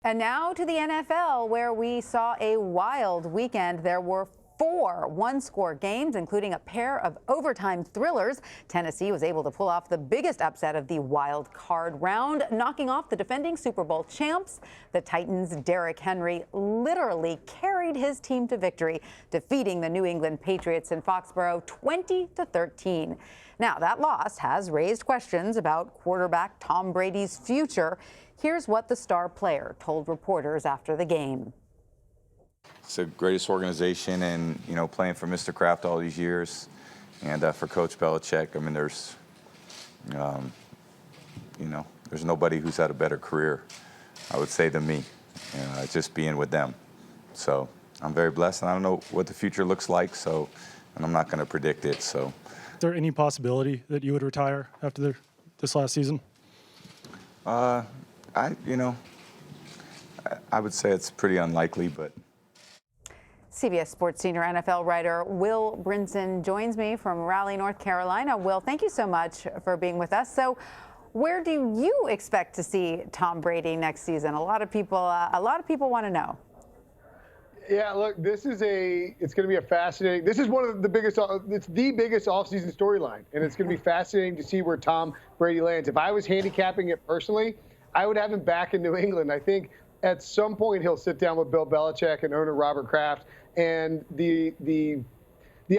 And now to the NFL, where we saw a wild weekend. There were 4 one-score games, including a pair of overtime thrillers. Tennessee was able to pull off the biggest upset of the wild card round, knocking off the defending Super Bowl champs. The Titans' Derrick Henry literally carried his team to victory, defeating the New England Patriots in Foxborough 20-13. Now, that loss has raised questions about quarterback Tom Brady's future. Here's what the star player told reporters after the game. It's the greatest organization, and playing for Mr. Kraft all these years, and for Coach Belichick. I mean, there's nobody who's had a better career, I would say, than me. Just being with them. So I'm very blessed, and I don't know what the future looks like. So, and I'm not going to predict it. So, is there any possibility that you would retire after this last season? I would say it's pretty unlikely, but. CBS Sports senior NFL writer Will Brinson joins me from Raleigh, North Carolina. Will, thank you so much for being with us. So, where do you expect to see Tom Brady next season? A lot of people want to know. Yeah, look, it's going to be a fascinating. This is one of the biggest. It's the biggest offseason storyline, and it's going to be fascinating to see where Tom Brady lands. If I was handicapping it personally, I would have him back in New England. I think at some point he'll sit down with Bill Belichick and owner Robert Kraft, and the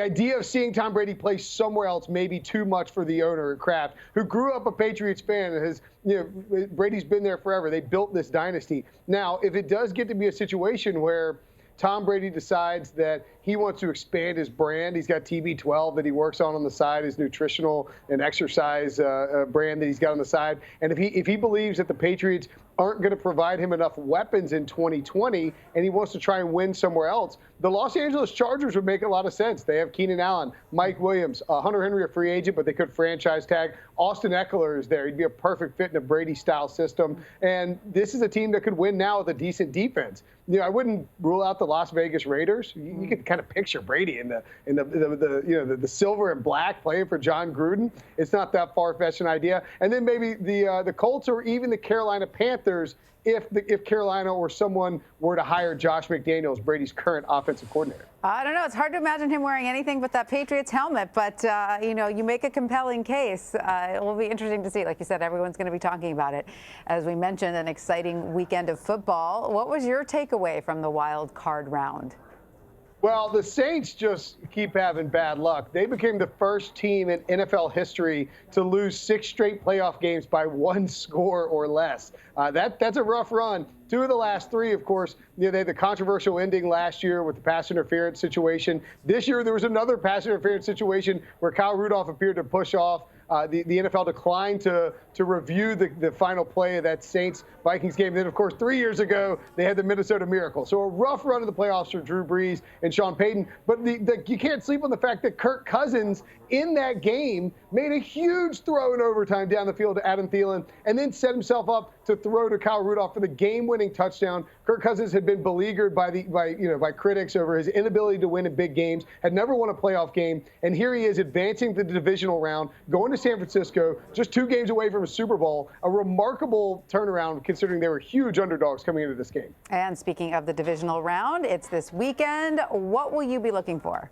idea of seeing Tom Brady play somewhere else may be too much for the owner Kraft, who grew up a Patriots fan and has, Brady's been there forever. They built this dynasty. Now, if it does get to be a situation where Tom Brady decides that he wants to expand his brand. He's got TB12 that he works on the side, his nutritional and exercise brand that he's got on the side. And if he believes that the Patriots aren't going to provide him enough weapons in 2020 and he wants to try and win somewhere else, the Los Angeles Chargers would make a lot of sense. They have Keenan Allen, Mike Williams, Hunter Henry, a free agent, but they could franchise tag. Austin Eckler is there. He'd be a perfect fit in a Brady-style system. And this is a team that could win now with a decent defense. I wouldn't rule out the Las Vegas Raiders. You could kind of picture Brady in the silver and black playing for John Gruden. It's not that far-fetched an idea. And then maybe the Colts or even the Carolina Panthers if Carolina or someone were to hire Josh McDaniels, Brady's current offensive coordinator. I don't know. It's hard to imagine him wearing anything but that Patriots helmet. But, you make a compelling case. It will be interesting to see. Like you said, everyone's going to be talking about it. As we mentioned, an exciting weekend of football. What was your takeaway from the wild card round? Well, the Saints just keep having bad luck. They became the first team in NFL history to lose 6 straight playoff games by 1 score or less. That's a rough run. 2 of the last 3, of course, they had the controversial ending last year with the pass interference situation. This year, there was another pass interference situation where Kyle Rudolph appeared to push off. The NFL declined to review the final play of that Saints-Vikings game. Then, of course, 3 years ago, they had the Minnesota Miracle. So a rough run of the playoffs for Drew Brees and Sean Payton. But you can't sleep on the fact that Kirk Cousins in that game made a huge throw in overtime down the field to Adam Thielen and then set himself up to throw to Kyle Rudolph for the game-winning touchdown. Kirk Cousins had been beleaguered by critics over his inability to win in big games, had never won a playoff game, and here he is advancing to the divisional round, going to San Francisco, just 2 games away from a Super Bowl. A remarkable turnaround considering they were huge underdogs coming into this game. And speaking of the divisional round, it's this weekend. What will you be looking for?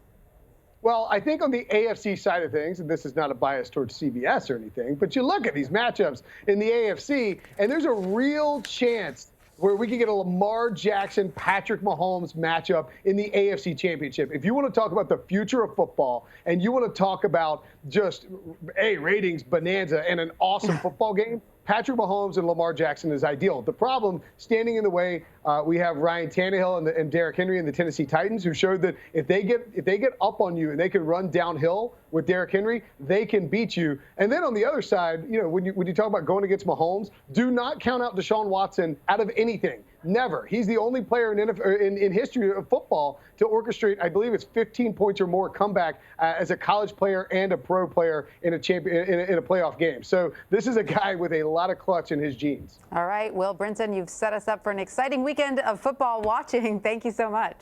Well, I think on the AFC side of things, and this is not a bias towards CBS or anything, but you look at these matchups in the AFC, and there's a real chance where we could get a Lamar Jackson, Patrick Mahomes matchup in the AFC Championship. If you want to talk about the future of football and you want to talk about just ratings bonanza and an awesome football game, Patrick Mahomes and Lamar Jackson is ideal. The problem, standing in the way, we have Ryan Tannehill and Derrick Henry and the Tennessee Titans, who showed that if they get up on you and they can run downhill with Derrick Henry, they can beat you. And then on the other side, when you talk about going against Mahomes, do not count out Deshaun Watson out of anything. Never. He's the only player in history of football to orchestrate, I believe it's 15 points or more comeback as a college player and a pro player in a playoff game. So this is a guy with a lot of clutch in his genes. All right, Will Brinson, you've set us up for an exciting weekend of football watching. Thank you so much.